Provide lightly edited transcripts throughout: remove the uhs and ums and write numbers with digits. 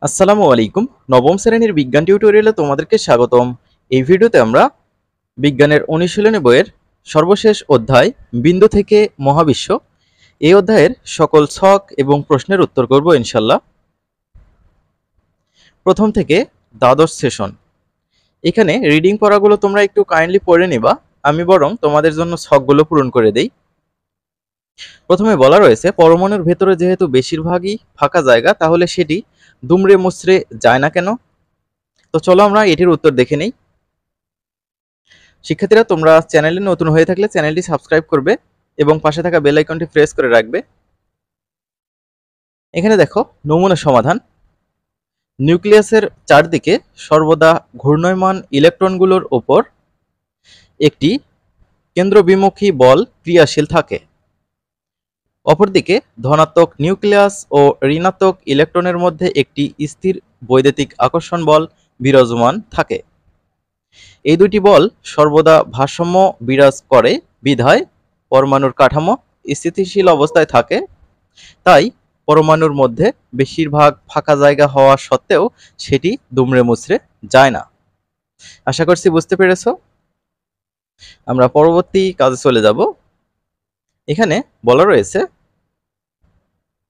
আসসালামু আলাইকুম। নবম শ্রেণীর বিজ্ঞান টিউটোরিয়ালে তোমাদেরকে স্বাগতম। এই ভিডিওতে আমরা বিজ্ঞানের অনুশীলনী বইয়ের সর্বশেষ অধ্যায় বিন্দু থেকে মহাবিশ্ব এই অধ্যায়ের সকল ছক এবং প্রশ্নের উত্তর করব ইনশাল্লাহ। প্রথম থেকে দ্বাদশ সেশন। এখানে রিডিং পড়াগুলো তোমরা একটু কাইন্ডলি পড়ে নিবা, আমি বরং তোমাদের জন্য ছকগুলো পূরণ করে দেই। প্রথমে বলা রয়েছে পরমাণুর ভেতরে যেহেতু বেশিরভাগই ফাঁকা জায়গা, তাহলে সেটি দুমড়ে মুচড়ে যায় না কেন? তো চলো আমরা এটির উত্তর দেখে নেই। শিক্ষার্থীরা, তোমরা চ্যানেলে নতুন হয়ে থাকলে চ্যানেলটি সাবস্ক্রাইব করবে এবং পাশে থাকা বেল আইকনটি প্রেস করে রাখবে। এখানে দেখো নমুনা সমাধান। নিউক্লিয়াসের চারদিকে সর্বদা ঘূর্ণয়মান ইলেকট্রনগুলোর ওপর একটি কেন্দ্রবিমুখী বল ক্রিয়াশীল থাকে। অপরদিকে ধনাত্মক নিউক্লিয়াস ও ঋণাত্মক ইলেকট্রনের মধ্যে একটি স্থির বৈদ্যুতিক আকর্ষণ বল বিরাজমান থাকে। এই দুটি বল সর্বদা ভারসাম্য বিরাজ করে বিধায় পরমাণুর কাঠামো স্থিতিশীল অবস্থায় থাকে। তাই পরমাণুর মধ্যে বেশিরভাগ ফাঁকা জায়গা হওয়া সত্ত্বেও সেটি দুমড়ে মুচড়ে যায় না। আশা করছি বুঝতে পেরেছো। আমরা পরবর্তী কাজে চলে যাব। এখানে বলা রয়েছে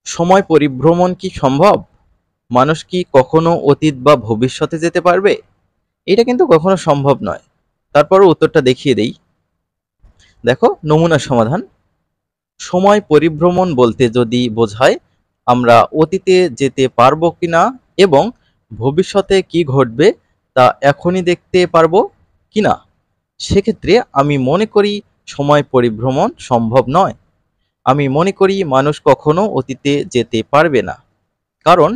সময় পরিভ্রমণ কি সম্ভব? মানুষ কি কখনো অতীত বা ভবিষ্যতে যেতে পারবে? এটা কিন্তু কখনো সম্ভব নয়। তারপরও উত্তরটা দেখিয়ে দেই। দেখো নমুনা সমাধান। সময় পরিভ্রমণ বলতে যদি বোঝায় আমরা অতীতে যেতে পারবো কিনা এবং ভবিষ্যতে কি ঘটবে তা এখনই দেখতে পারবো কিনা, সেক্ষেত্রে আমি মনে করি সময় পরিভ্রমণ সম্ভব নয়। আমি মনে করি মানুষ কখনো অতীতে যেতে পারবে না, কারণ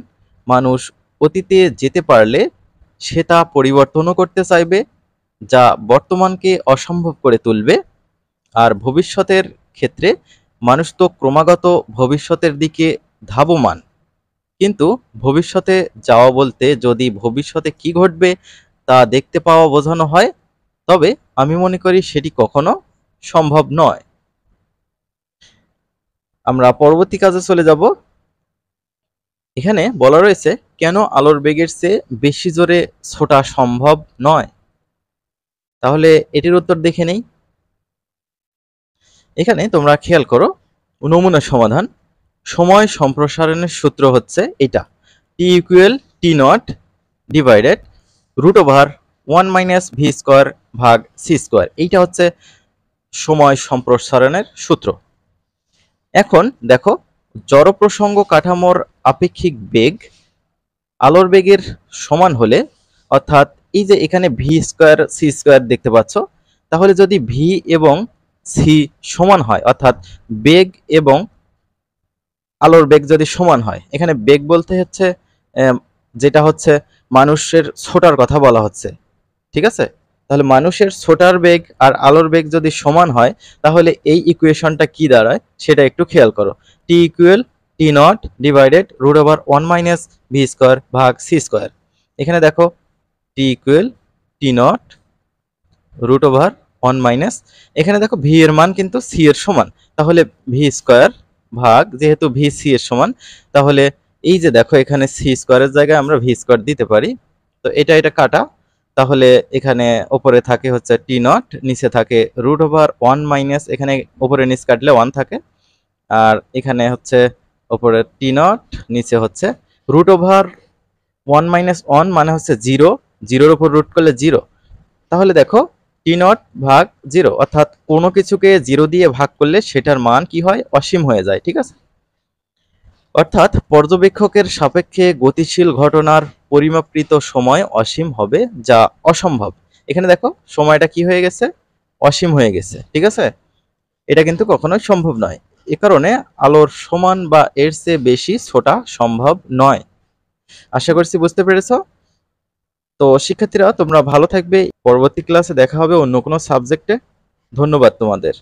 মানুষ অতীতে যেতে পারলে সেটা পরিবর্তনও করতে চাইবে, যা বর্তমানকে অসম্ভব করে তুলবে। আর ভবিষ্যতের ক্ষেত্রে মানুষ তো ক্রমাগত ভবিষ্যতের দিকে ধাবমান, কিন্তু ভবিষ্যতে যাওয়া বলতে যদি ভবিষ্যতে কি ঘটবে তা দেখতে পাওয়া বোঝানো হয়, তবে আমি মনে করি সেটি কখনো সম্ভব নয়। আমরা পরবর্তী কাজে চলে যাব। এখানে বলা রয়েছে কেন আলোর বেগের চেয়ে বেশি জোরে ছোটা সম্ভব নয়? তাহলে এটির উত্তর দেখে নেই। এখানে তোমরা খেয়াল করো, নমুনা সমাধান। সময় সম্প্রসারণের সূত্র হচ্ছে এটা, T equal T not divided root over 1 - V square ভাগ সি স্কোয়ার। এইটা হচ্ছে সময় সম্প্রসারণের সূত্র। এখন দেখো, জড়প্রসঙ্গ কাঠামোর আপেক্ষিক বেগ আলোর বেগের সমান হলে, অর্থাৎ এই যে এখানে ভি স্কোয়ার সি স্কোয়ার দেখতে পাচ্ছ, তাহলে যদি ভি এবং সি সমান হয়, অর্থাৎ বেগ এবং আলোর বেগ যদি সমান হয়, এখানে বেগ বলতে হচ্ছে যেটা হচ্ছে মানুষের ছোটার কথা বলা হচ্ছে, ঠিক আছে? তাহলে মানুষের ছোটার বেগ আর আলোর বেগ যদি সমান হয়, তাহলে এই ইকুয়েশনটা কি দাঁড়ায় সেটা একটু খেয়াল করো। T equal T not divided root over 1 - V square ভাগ সি স্কোয়ার। এখানে দেখো T equal T not root over 1 এখানে দেখো ভি এর মান কিন্তু সি এর সমান, তাহলে ভি স্কোয়ার ভাগ, যেহেতু ভি সি এর সমান, তাহলে এই যে দেখো এখানে সি স্কোয়ারের জায়গায় আমরা ভি স্কোয়ার দিতে পারি। তো এটা কাটা, তাহলে এখানে ওপরে থাকে হচ্ছে টি নট, নিচে থাকে রুট ওভার 1 - এখানে ওপরে নিচ কাটলে 1 থাকে, আর এখানে হচ্ছে ওপরে টি নট, নিচে হচ্ছে রুট ওভার 1 - 1 মানে হচ্ছে 0, 0-র উপর রুট করলে 0। তাহলে দেখো টি নট ভাগ 0, অর্থাৎ কোনো কিছুকে 0 দিয়ে ভাগ করলে সেটার মান কি হয়? অসীম হয়ে যায়, ঠিক আছে? অর্থাৎ পর্যবেক্ষকের সাপেক্ষে গতিশীল ঘটনার পরিমাপকৃত সময় অসীম হবে, যা অসম্ভব। এখানে দেখো সময়টা কি হয়ে গেছে? অসীম হয়ে গেছে, ঠিক আছে? এটা কিন্তু কখনোই সম্ভব নয়। এ কারণে আলোর সমান বা এর চেয়ে বেশি ছোটা সম্ভব নয়। আশা করছি বুঝতে পেরেছো। তো শিক্ষার্থীরা, তোমরা ভালো থাকবে। পরবর্তী ক্লাসে দেখা হবে অন্য কোনো সাবজেক্টে। ধন্যবাদ তোমাদের।